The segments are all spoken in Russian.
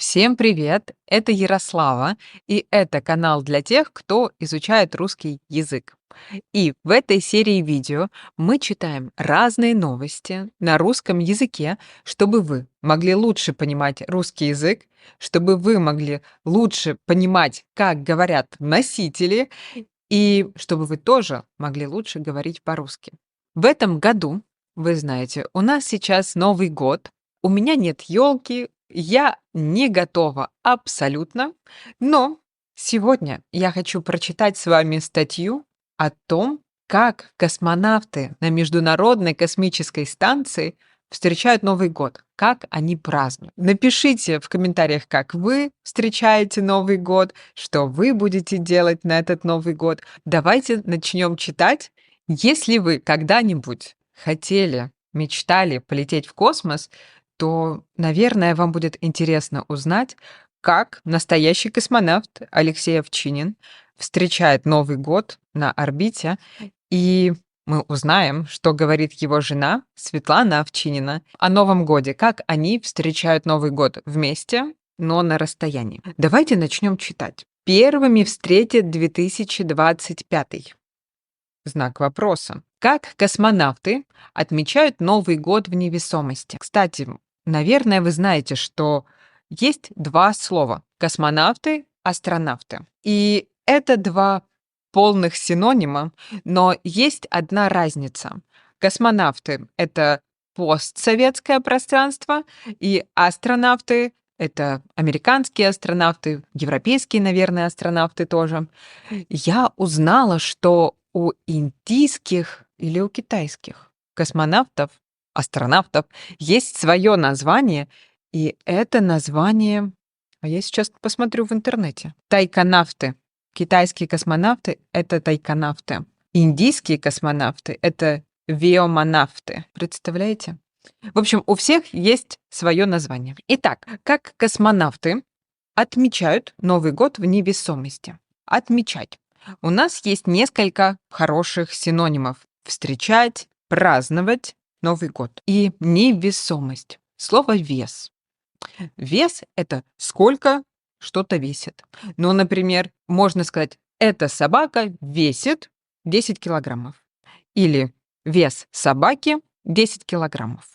Всем привет! Это Ярослава, и это канал для тех, кто изучает русский язык. И в этой серии видео мы читаем разные новости на русском языке, чтобы вы могли лучше понимать русский язык, чтобы вы могли лучше понимать, как говорят носители, и чтобы вы тоже могли лучше говорить по-русски. В этом году, вы знаете, у нас сейчас Новый год, у меня нет елки, я не готова абсолютно, но сегодня я хочу прочитать с вами статью о том, как космонавты на Международной космической станции встречают Новый год, как они празднуют. Напишите в комментариях, как вы встречаете Новый год, что вы будете делать на этот Новый год. Давайте начнем читать. Если вы когда-нибудь хотели, мечтали полететь в космос, то, наверное, вам будет интересно узнать, как настоящий космонавт Алексей Овчинин встречает Новый год на орбите, и мы узнаем, что говорит его жена Светлана Овчинина о Новом годе, как они встречают Новый год вместе, но на расстоянии. Давайте начнем читать. Первыми встретят 2025. Знак вопроса. Как космонавты отмечают Новый год в невесомости? Кстати, наверное, вы знаете, что есть два слова: космонавты, астронавты. И это два полных синонима, но есть одна разница. Космонавты — это постсоветское пространство, и астронавты — это американские астронавты, европейские, наверное, астронавты тоже. Я узнала, что у индийских или у китайских космонавтов, астронавтов есть свое название, и это название, а я сейчас посмотрю в интернете. Тайконавты. Китайские космонавты — это тайконавты. Индийские космонавты — это виомонавты. Представляете? В общем, у всех есть свое название. Итак, как космонавты отмечают Новый год в невесомости? Отмечать. У нас есть несколько хороших синонимов: встречать, праздновать Новый год и невесомость. Слово вес. Вес — это сколько что-то весит. Ну, например, можно сказать: эта собака весит 10 килограммов. Или вес собаки 10 килограммов.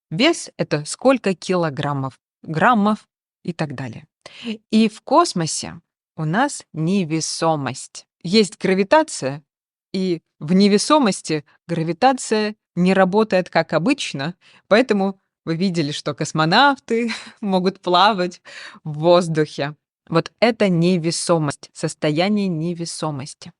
Вес — это сколько килограммов, граммов и так далее. И в космосе у нас невесомость. Есть гравитация, и в невесомости гравитация не работает как обычно, поэтому вы видели, что космонавты могут плавать в воздухе. Вот это невесомость, состояние невесомости.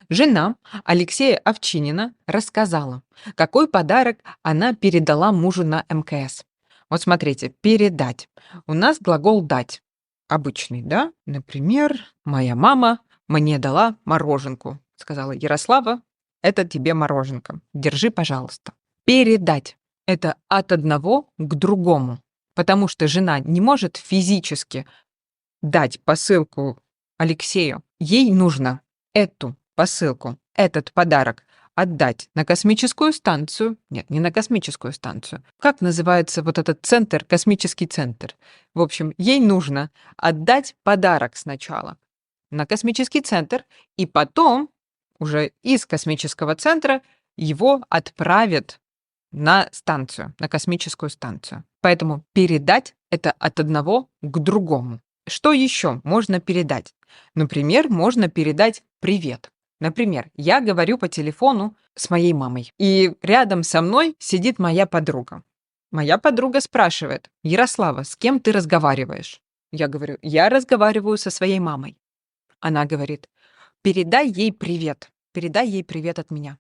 Жена Алексея Овчинина рассказала, какой подарок она передала мужу на МКС. Вот смотрите, передать. У нас глагол «дать» обычный, да? Например, моя мама мне дала мороженку. Сказала: Ярослава, это тебе мороженка. Держи, пожалуйста. Передать. Это от одного к другому. Потому что жена не может физически дать посылку Алексею. Ей нужно эту посылку, этот подарок отдать на космическую станцию. Нет, не на космическую станцию. Как называется вот этот центр, космический центр? В общем, ей нужно отдать подарок сначала на космический центр, и потом уже из космического центра его отправят на станцию, на космическую станцию. Поэтому передать — это от одного к другому. Что еще можно передать? Например, можно передать привет. Например, я говорю по телефону с моей мамой, и рядом со мной сидит моя подруга. Моя подруга спрашивает: Ярослава, с кем ты разговариваешь? Я говорю: я разговариваю со своей мамой. Она говорит: передай ей привет от меня.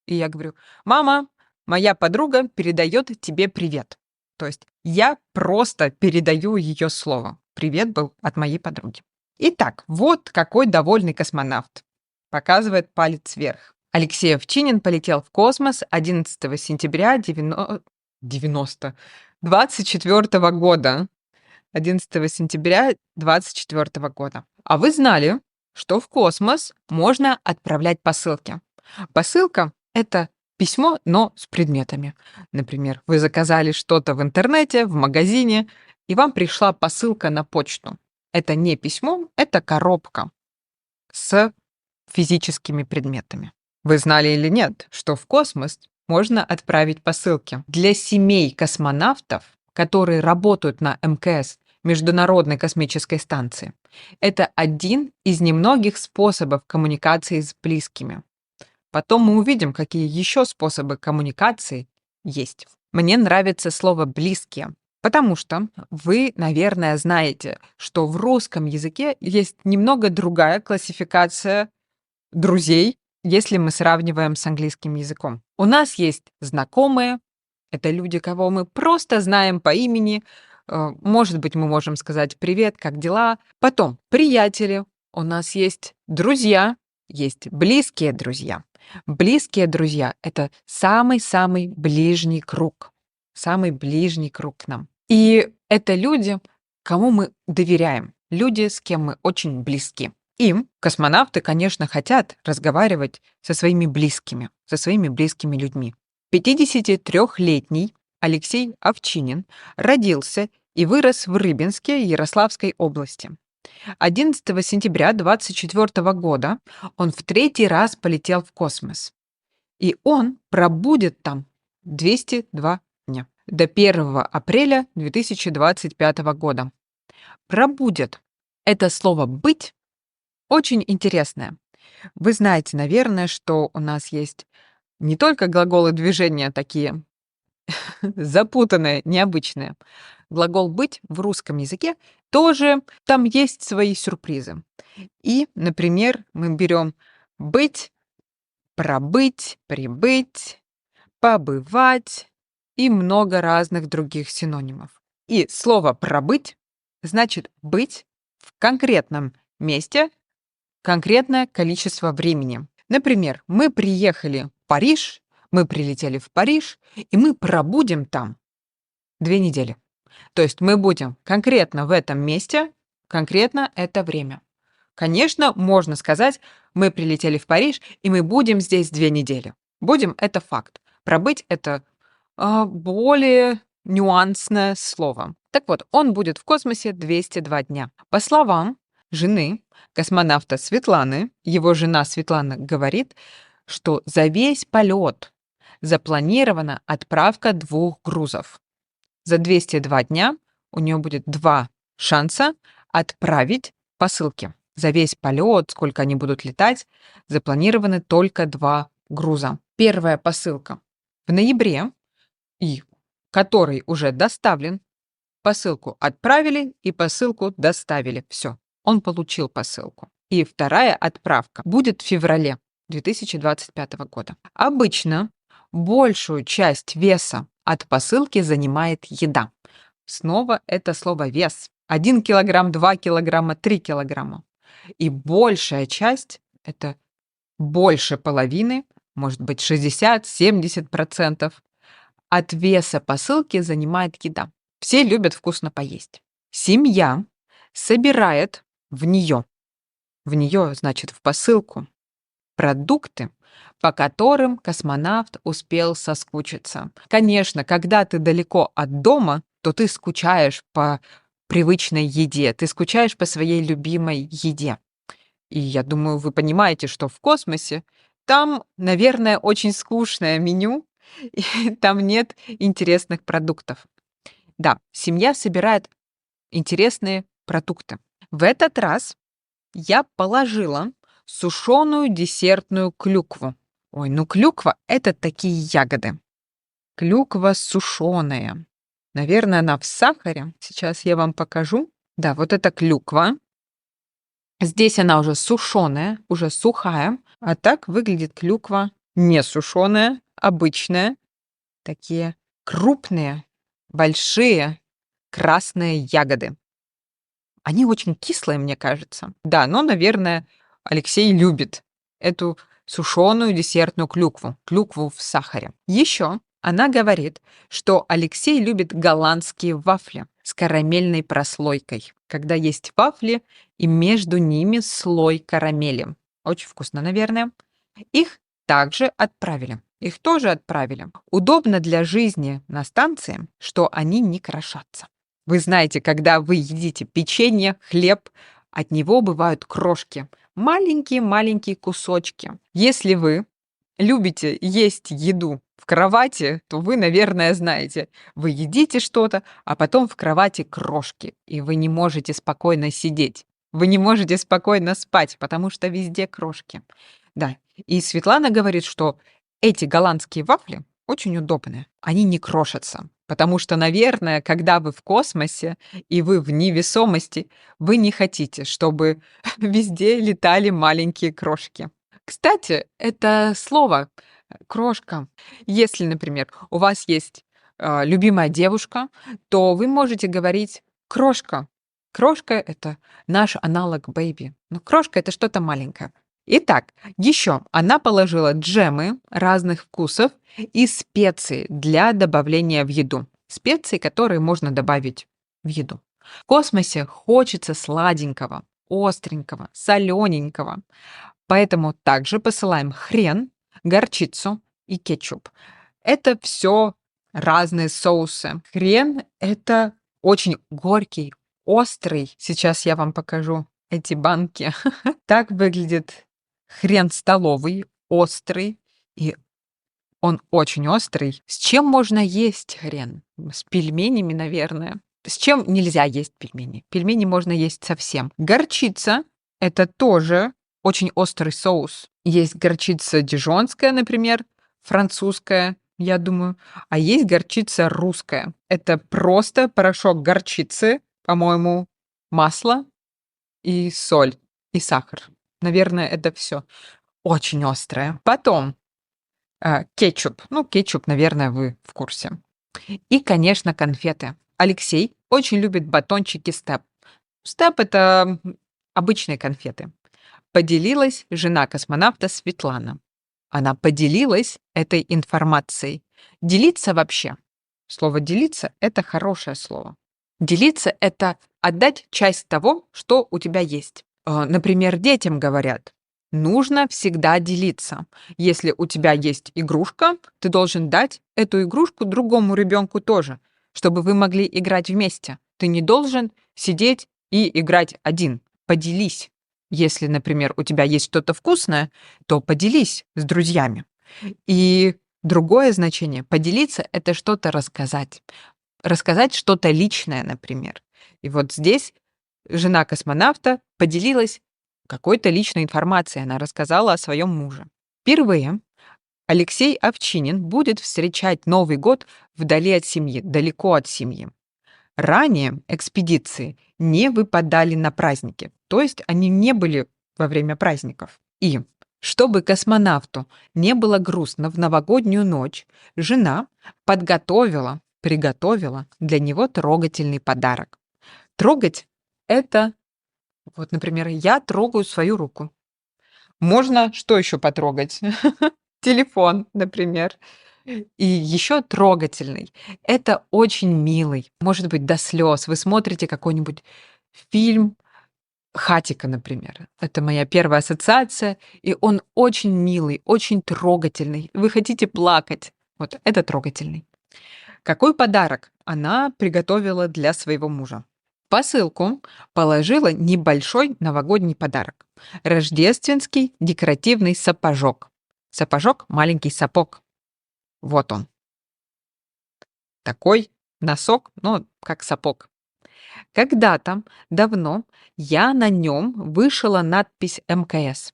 И я говорю: мама, моя подруга передает тебе привет. То есть я просто передаю ее слово. Привет был от моей подруги. Итак, вот какой довольный космонавт. Показывает палец вверх. Алексей Овчинин полетел в космос 11 сентября 24 года. 11 сентября 24 года. А вы знали, что в космос можно отправлять посылки? Посылка — это письмо, но с предметами. Например, вы заказали что-то в интернете, в магазине, и вам пришла посылка на почту. Это не письмо, это коробка с физическими предметами. Вы знали или нет, что в космос можно отправить посылки? Для семей космонавтов, которые работают на МКС, Международной космической станции, это один из немногих способов коммуникации с близкими. Потом мы увидим, какие еще способы коммуникации есть. Мне нравится слово «близкие», потому что вы, наверное, знаете, что в русском языке есть немного другая классификация друзей, если мы сравниваем с английским языком. У нас есть знакомые, это люди, кого мы просто знаем по имени. Может быть, мы можем сказать «привет, как дела?». Потом приятели, у нас есть друзья, есть близкие друзья. Близкие друзья — это самый-самый ближний круг, самый ближний круг к нам. И это люди, кому мы доверяем, люди, с кем мы очень близки. Им космонавты, конечно, хотят разговаривать со своими близкими людьми. 53-летний Алексей Овчинин родился и вырос в Рыбинске Ярославской области. 11 сентября 24 года он в третий раз полетел в космос. И он пробудет там 202 дня. До 1 апреля 2025 года. Пробудет. Это слово «быть» очень интересное. Вы знаете, наверное, что у нас есть не только глаголы движения такие запутанные, необычные. Глагол «быть» в русском языке тоже там есть свои сюрпризы. И, например, мы берем «быть», «пробыть», «прибыть», «побывать» и много разных других синонимов. И слово «пробыть» значит быть в конкретном месте конкретное количество времени. Например, мы приехали в Париж, мы прилетели в Париж, и мы пробудем там 2 недели. То есть мы будем конкретно в этом месте, конкретно это время. Конечно, можно сказать, мы прилетели в Париж, и мы будем здесь 2 недели. Будем — это факт. Пробыть — это более нюансное слово. Так вот, он будет в космосе 202 дня. По словам жены космонавта Светланы, его жена Светлана говорит, что за весь полет запланирована отправка 2 грузов. За 202 дня у нее будет 2 шанса отправить посылки. За весь полет, сколько они будут летать, запланированы только 2 груза. Первая посылка в ноябре, и который уже доставлен. Посылку отправили и посылку доставили. Все, он получил посылку. И вторая отправка будет в феврале 2025 года. Обычно большую часть веса от посылки занимает еда. Снова это слово «вес». 1 килограмм, 2 килограмма, 3 килограмма. И большая часть, это больше половины, может быть 60-70% от веса посылки занимает еда. Все любят вкусно поесть. Семья собирает в нее, значит, в посылку, продукты, по которым космонавт успел соскучиться. Конечно, когда ты далеко от дома, то ты скучаешь по привычной еде, ты скучаешь по своей любимой еде. И я думаю, вы понимаете, что в космосе там, наверное, очень скучное меню, и там нет интересных продуктов. Да, семья собирает интересные продукты. В этот раз я положила сушеную десертную клюкву. Ой, ну клюква — это такие ягоды. Клюква сушеная. Наверное, она в сахаре. Сейчас я вам покажу. Да, вот это клюква. Здесь она уже сушеная, уже сухая. А так выглядит клюква не сушеная, обычная. Такие крупные, большие красные ягоды. Они очень кислые, мне кажется. Да, но, наверное, Алексей любит эту сушеную десертную клюкву в сахаре. Еще она говорит, что Алексей любит голландские вафли с карамельной прослойкой, когда есть вафли и между ними слой карамели. Очень вкусно, наверное. Их также отправили. Их тоже отправили. Удобно для жизни на станции, что они не крошатся. Вы знаете, когда вы едите печенье, хлеб, от него бывают крошки, маленькие-маленькие кусочки. Если вы любите есть еду в кровати, то вы, наверное, знаете, вы едите что-то, а потом в кровати крошки, и вы не можете спокойно сидеть. Вы не можете спокойно спать, потому что везде крошки. Да, и Светлана говорит, что эти голландские вафли очень удобные. Они не крошатся, потому что, наверное, когда вы в космосе и вы в невесомости, вы не хотите, чтобы везде летали маленькие крошки. Кстати, это слово крошка. Если, например, у вас есть любимая девушка, то вы можете говорить крошка. Крошка это наш аналог baby. Ну, крошка это что-то маленькое. Итак, еще она положила джемы разных вкусов и специи для добавления в еду. Специи, которые можно добавить в еду. В космосе хочется сладенького, остренького, солененького. Поэтому также посылаем хрен, горчицу и кетчуп. Это все разные соусы. Хрен — это очень горький, острый. Сейчас я вам покажу эти банки. Так выглядит хрен столовый, острый, и он очень острый. С чем можно есть хрен? С пельменями, наверное. С чем нельзя есть пельмени? Пельмени можно есть совсем. Горчица — это тоже очень острый соус. Есть горчица дижонская, например, французская, я думаю, а есть горчица русская. Это просто порошок горчицы, по-моему, масло и соль, и сахар. Наверное, это все очень острое. Потом кетчуп. Ну, кетчуп, наверное, вы в курсе. И, конечно, конфеты. Алексей очень любит батончики Степ. Степ — это обычные конфеты. Поделилась жена космонавта Светлана. Она поделилась этой информацией. Делиться вообще. Слово «делиться» — это хорошее слово. Делиться — это отдать часть того, что у тебя есть. Например, детям говорят, нужно всегда делиться. Если у тебя есть игрушка, ты должен дать эту игрушку другому ребенку тоже, чтобы вы могли играть вместе. Ты не должен сидеть и играть один. Поделись. Если, например, у тебя есть что-то вкусное, то поделись с друзьями. И другое значение — поделиться — это что-то рассказать. Рассказать что-то личное, например. И вот здесь жена космонавта поделилась какой-то личной информацией. Она рассказала о своем муже. Впервые Алексей Овчинин будет встречать Новый год вдали от семьи, далеко от семьи. Ранее экспедиции не выпадали на праздники, то есть они не были во время праздников. И чтобы космонавту не было грустно в новогоднюю ночь, жена приготовила для него трогательный подарок. Трогать — это, вот, например, я трогаю свою руку. Можно что еще потрогать? Телефон, например. И еще трогательный. Это очень милый, может быть, до слез. Вы смотрите какой-нибудь фильм «Хатико», например. Это моя первая ассоциация, и он очень милый, очень трогательный. Вы хотите плакать. Вот это трогательный. Какой подарок она приготовила для своего мужа? В посылку положила небольшой новогодний подарок. Рождественский декоративный сапожок. Сапожок — маленький сапог. Вот он. Такой носок, ну, как сапог. Когда-то, давно, я на нем вышила надпись МКС.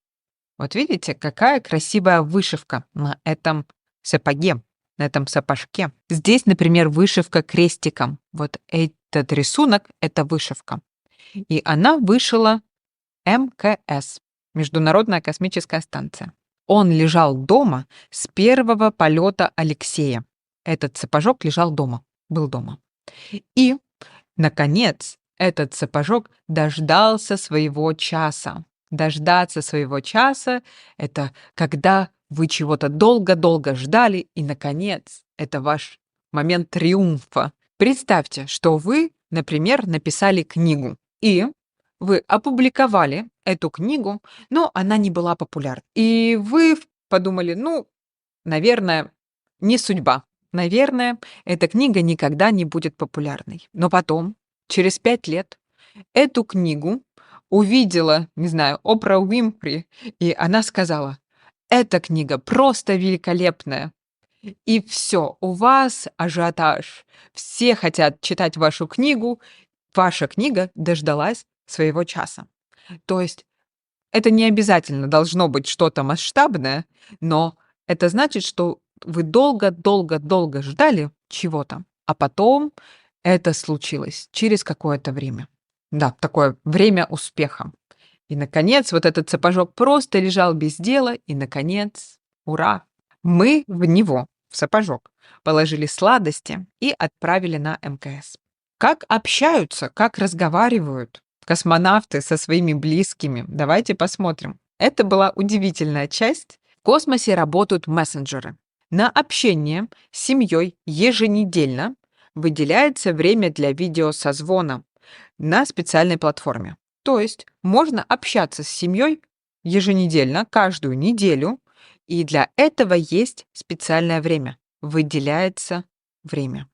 Вот видите, какая красивая вышивка на этом сапоге, на этом сапожке. Здесь, например, вышивка крестиком. Вот этот рисунок — это вышивка. И она вышила МКС, Международная космическая станция. Он лежал дома с первого полета Алексея. Этот сапожок лежал дома, был дома. И, наконец, этот сапожок дождался своего часа. Дождаться своего часа — это когда вы чего-то долго-долго ждали, и, наконец, это ваш момент триумфа. Представьте, что вы, например, написали книгу, и вы опубликовали эту книгу, но она не была популярна. И вы подумали, ну, наверное, не судьба. Наверное, эта книга никогда не будет популярной. Но потом через 5 лет эту книгу увидела, не знаю, Опра Уинфри, и она сказала: "Эта книга просто великолепная". И все, у вас ажиотаж. Все хотят читать вашу книгу. Ваша книга дождалась своего часа. То есть это не обязательно должно быть что-то масштабное, но это значит, что вы долго-долго-долго ждали чего-то, а потом это случилось через какое-то время. Да, такое время успеха. И, наконец, вот этот сапожок просто лежал без дела, и, наконец, ура! Мы в него, в сапожок, положили сладости и отправили на МКС. Как общаются, как разговаривают космонавты со своими близкими? Давайте посмотрим. Это была удивительная часть. В космосе работают мессенджеры. На общение с семьей еженедельно выделяется время для видеосозвона на специальной платформе. То есть можно общаться с семьей еженедельно, каждую неделю, и для этого есть специальное время. Выделяется время.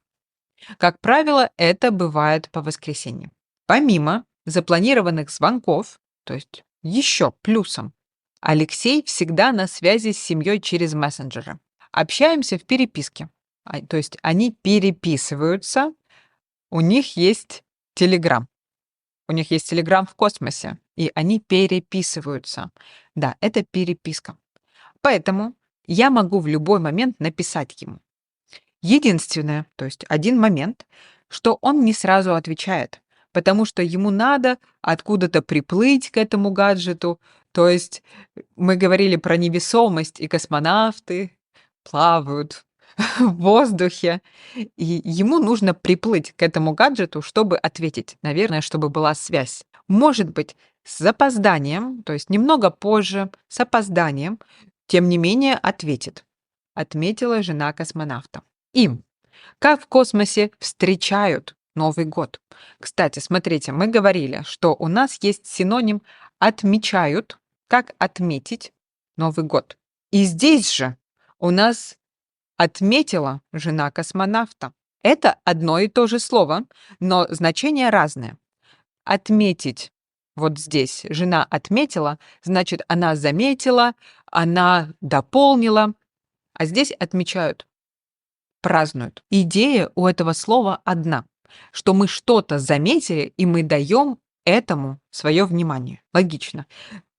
Как правило, это бывает по воскресеньям. Помимо запланированных звонков, то есть еще плюсом, Алексей всегда на связи с семьей через мессенджеры. Общаемся в переписке. То есть они переписываются, у них есть Telegram. У них есть Telegram в космосе, и они переписываются. Да, это переписка. Поэтому я могу в любой момент написать ему. Единственное, то есть один момент, что он не сразу отвечает, потому что ему надо откуда-то приплыть к этому гаджету. То есть мы говорили про невесомость, и космонавты плавают в воздухе, и ему нужно приплыть к этому гаджету, чтобы ответить, наверное, чтобы была связь. Может быть, с запозданием, то есть немного позже, с опозданием, тем не менее ответит, отметила жена космонавта. Им. Как в космосе встречают Новый год? Кстати, смотрите, мы говорили, что у нас есть синоним «отмечают», как отметить Новый год. И здесь же у нас отметила жена космонавта. Это одно и то же слово, но значение разное. Отметить вот здесь жена отметила, значит, она заметила, она дополнила, а здесь отмечают, празднуют. Идея у этого слова одна, что мы что-то заметили, и мы даем этому свое внимание. Логично.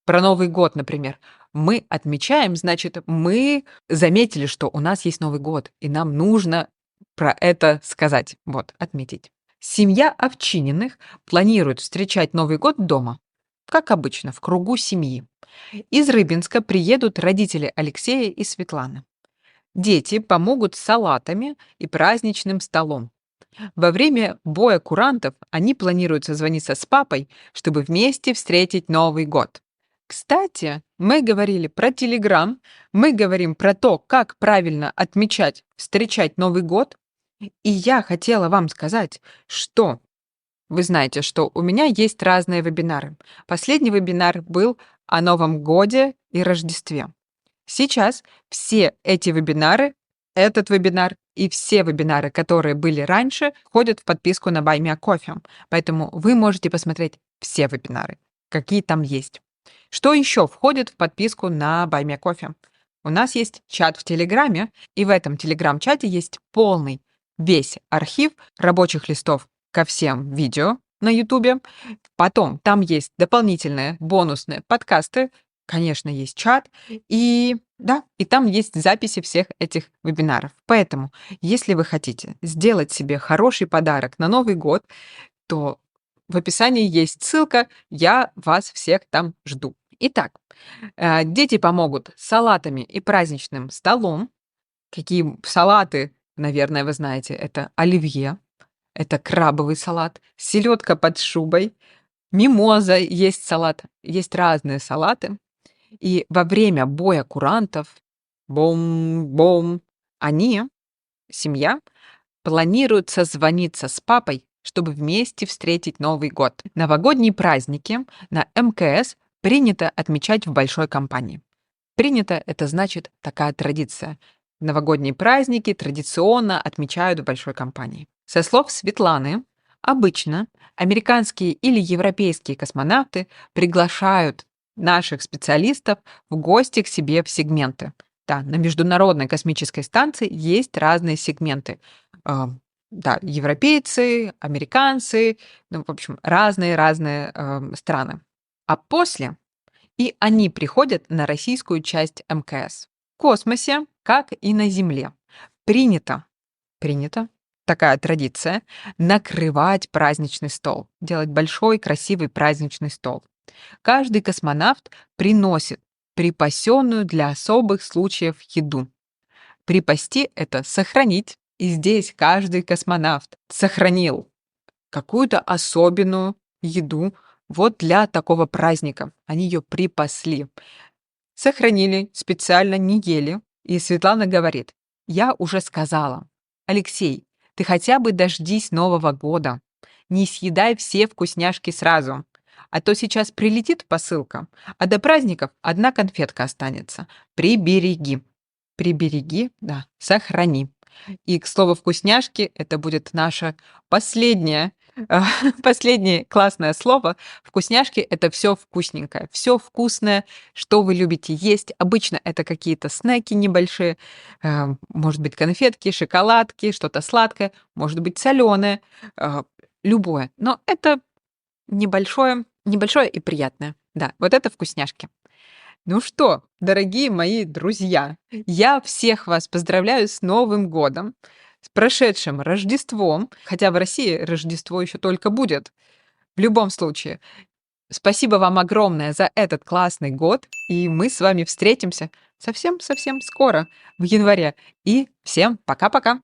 Про Новый год, например. Мы отмечаем, значит, мы заметили, что у нас есть Новый год, и нам нужно про это сказать. Вот, отметить. Семья Овчининых планирует встречать Новый год дома, как обычно, в кругу семьи. Из Рыбинска приедут родители Алексея и Светланы. Дети помогут с салатами и праздничным столом. Во время боя курантов они планируют созвониться с папой, чтобы вместе встретить Новый год. Кстати, мы говорили про Телеграм, мы говорим про то, как правильно отмечать, встречать Новый год. И я хотела вам сказать, что вы знаете, что у меня есть разные вебинары. Последний вебинар был о Новом годе и Рождестве. Сейчас все эти вебинары, этот вебинар и все вебинары, которые были раньше, входят в подписку на Buy Me a Coffee. Поэтому вы можете посмотреть все вебинары, какие там есть. Что еще входит в подписку на Buy Me a Coffee? У нас есть чат в Телеграме, и в этом Телеграм-чате есть полный весь архив рабочих листов ко всем видео на Ютубе. Потом там есть дополнительные бонусные подкасты, конечно, есть чат, и да, и там есть записи всех этих вебинаров. Поэтому, если вы хотите сделать себе хороший подарок на Новый год, то в описании есть ссылка, я вас всех там жду. Итак, дети помогут с салатами и праздничным столом. Какие салаты, наверное, вы знаете, это оливье, это крабовый салат, селедка под шубой, мимоза есть салат, есть разные салаты. И во время боя курантов, бом-бом, они, семья, планируют созвониться с папой, чтобы вместе встретить Новый год. Новогодние праздники на МКС принято отмечать в большой компании. Принято — это значит такая традиция. Новогодние праздники традиционно отмечают в большой компании. Со слов Светланы, Обычно американские или европейские космонавты приглашают наших специалистов в гости к себе в сегменты. Да, на Международной космической станции есть разные сегменты. А, Да, европейцы, американцы, ну, в общем, разные-разные страны. А после и они приходят на российскую часть МКС. В космосе, как и на Земле, принято принято, такая традиция, накрывать праздничный стол, делать большой красивый праздничный стол. Каждый космонавт приносит припасенную для особых случаев еду. Припасти — это сохранить, и здесь каждый космонавт сохранил какую-то особенную еду вот для такого праздника. Они ее припасли. Сохранили, специально не ели. И Светлана говорит: «Я уже сказала, Алексей, ты хотя бы дождись Нового года. Не съедай все вкусняшки сразу. А то сейчас прилетит посылка, а до праздников одна конфетка останется. Прибереги». Прибереги, да, сохрани. И, к слову, вкусняшки — это будет наше последнее, а, последнее классное слово. Вкусняшки — это все вкусненькое, все вкусное, что вы любите есть. Обычно это какие-то снеки небольшие, может быть, конфетки, шоколадки, что-то сладкое, может быть, соленое, любое. Но это небольшое и приятное. Да, вот это вкусняшки. Ну что, дорогие мои друзья, я всех вас поздравляю с Новым годом, с прошедшим Рождеством, хотя в России Рождество еще только будет. В любом случае, спасибо вам огромное за этот классный год, и мы с вами встретимся совсем-совсем скоро, в январе. И всем пока-пока!